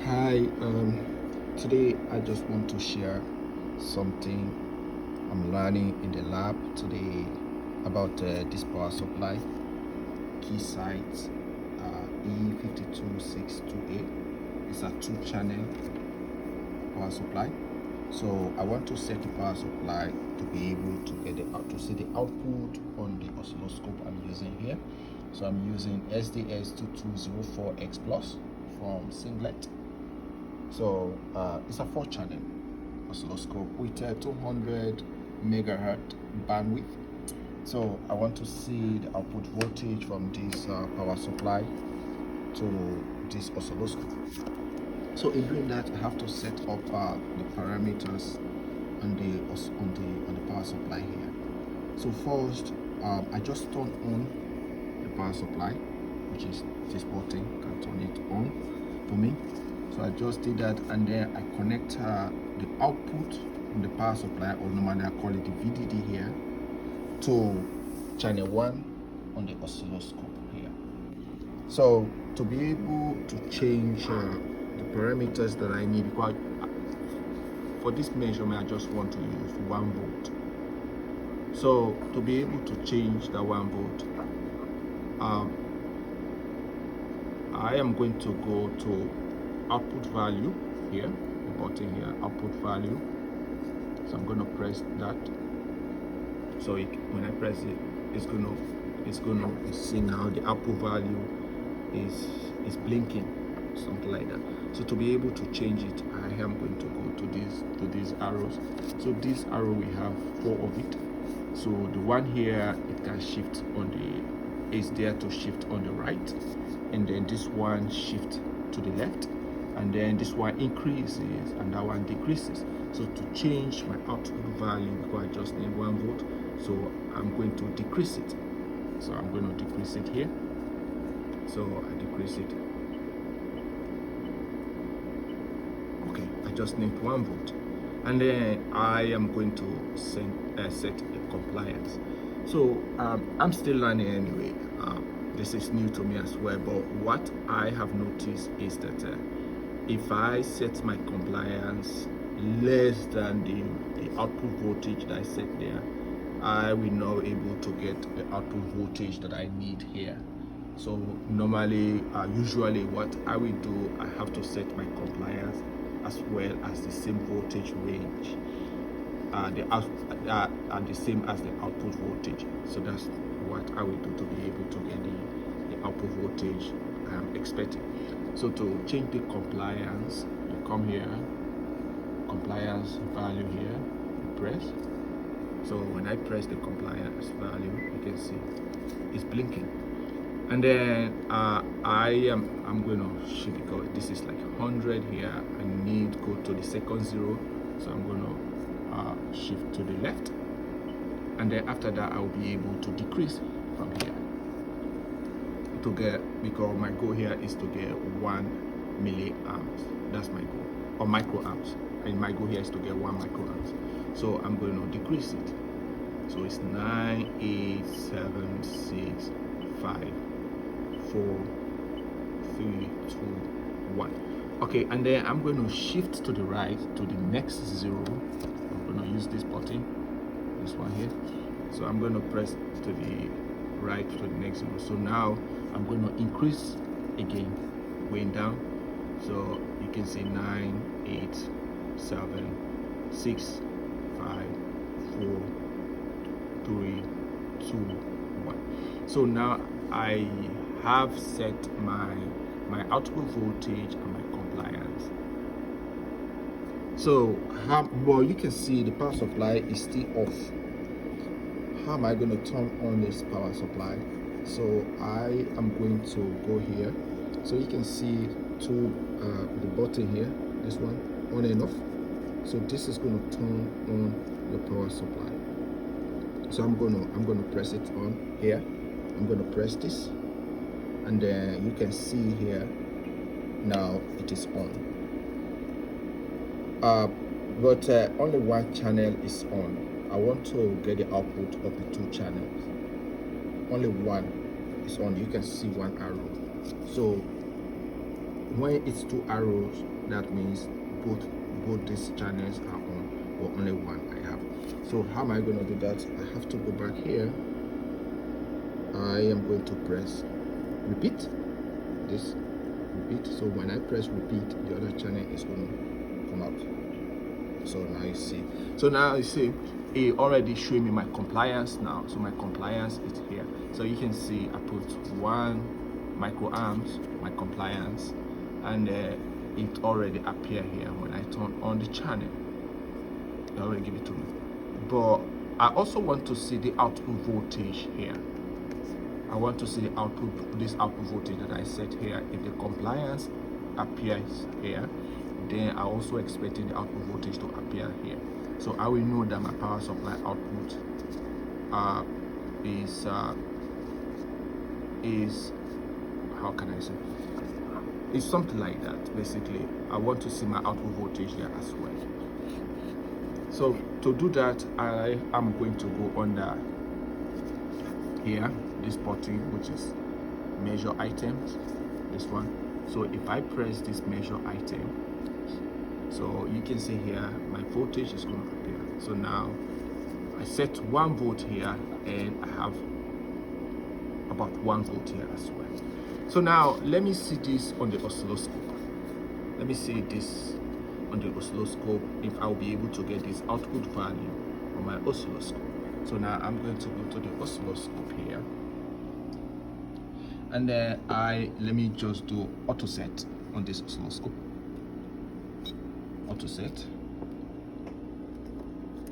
Hi, today I just want to share something I'm learning in the lab today about this power supply, Keysight E5262A. It's a 2-channel power supply. So I want to set the power supply to be able to get to see the output on the oscilloscope I'm using here. So I'm using SDS2204X Plus from Singlet. So it's a 4-channel oscilloscope with a 200 megahertz bandwidth. So I want to see the output voltage from this power supply to this oscilloscope. So in doing that, I have to set up the parameters on the power supply here. So first, I just turn on the power supply, which is this button. Can turn it on for me. So I just did that, and then I connect the output in the power supply, or normally I call it the VDD here, to channel 1 on the oscilloscope here. So to be able to change the parameters that I need, because for this measurement I just want to use 1 volt. So to be able to change the 1 volt, I am going to go to output value here, the button here, output value. So I'm going to press that. So when I press it, it's going to see now the output value is blinking, something like that. So to be able to change it, I am going to go to these arrows. So this arrow, we have 4 of it. So the one here, it can shift on is there to shift on the right, and then this one shift to the left, and then this one increases and that one decreases. So to change my output value, because I just need 1 volt, so I'm going to decrease it. So I'm going to decrease it here. So I decrease it. Okay, I just need 1 volt, and then I am going to set a compliance. So I'm still learning anyway. This is new to me as well, but what I have noticed is that if I set my compliance less than the output voltage that I set there, I will not be able to get the output voltage that I need here. So normally, usually what I will do, I have to set my compliance as well as the same voltage range, and the same as the output voltage. So that's what I will do to be able to get the output voltage I'm expecting. So to change the compliance, you come here, compliance value here, you press. So when I press the compliance value, you can see it's blinking. And then I'm going to shift, because this is like 100 here. I need to go to the second 0, so I'm going to shift to the left, and then after that I'll be able to decrease from here to get, because my goal here is to get 1 milliamps. That's my goal, or microamps, and my goal here is to get 1 microamps. So I'm going to decrease it. So it's 9, 8, 7, 6, 5, 4, 3, 2, 1. Okay, and then I'm going to shift to the right to the next 0. I'm going to use this button, this one here. So I'm going to press to the right to the next 0. So now I'm going to increase again, going down. So you can see 9, 8, 7, 6, 5, 4, 3, 2, 1. So now I have set my output voltage and my compliance. So well, you can see the power supply is still off. How am I going to turn on this power supply? So I am going to go here. So you can see the button here, this one, on and off. So this is going to turn on your power supply. So I'm going to press it on here. I'm going to press this, and then you can see here now it is on. But only 1 channel is on. I want to get the output of the 2 channels. Only 1 is on. You can see 1 arrow. So when it's two arrows, that means both these channels are on, or only one I have. So how am I going to do that? I have to go back here. I am going to press repeat. This repeat. So when I press repeat, the other channel is going to come out. So now you see. So now you see it already showing me my compliance now. So my compliance is here. So you can see I put 1 microamps, my compliance, and it already appear here when I turn on the channel. They already give it to me. But I also want to see the output voltage here. I want to see the output, this output voltage that I set here. If the compliance appears here, then I also expecting the output voltage to appear here. So I will know that my power supply output is how can I say? It's something like that. Basically, I want to see my output voltage there as well. So to do that, I am going to go under here, this button, which is measure items, this one. So if I press this measure item, so you can see here my voltage is going to appear. So now I set 1 volt here, and I have about 1 volt here as well. So now let me see this on the oscilloscope. Let me see this on the oscilloscope, if I'll be able to get this output value on my oscilloscope. So now I'm going to go to the oscilloscope here, and then let me just do auto set on this oscilloscope. Auto set.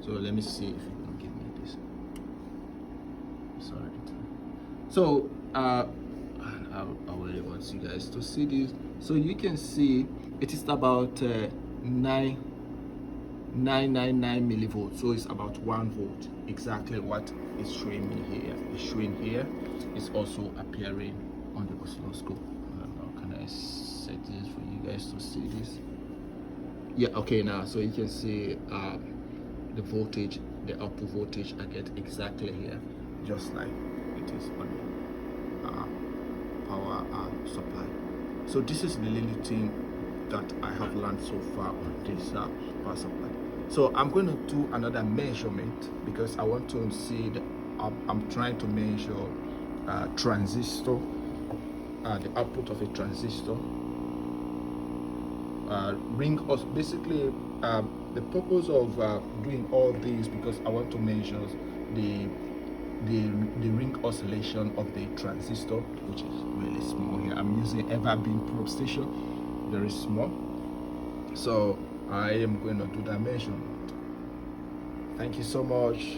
So let me see if you can give me this. Sorry. So I really want you guys to see this. So you can see it is about 999 millivolts. So it's about 1 volt. Exactly what is showing me here. It's showing here. It's also appearing on the oscilloscope. How can I set this for you guys to see this? Yeah, okay, now so you can see the voltage, the output voltage I get exactly here, just like it is on the power supply. So this is the little thing that I have learned so far on this power supply. So I'm going to do another measurement, because I want to see that I'm trying to measure transistor, the output of a transistor. Basically the purpose of doing all this, because I want to measure the ring oscillation of the transistor, which is really small here. I'm using ever-beam probe station, very small. So I am going to do that measurement. Thank you so much.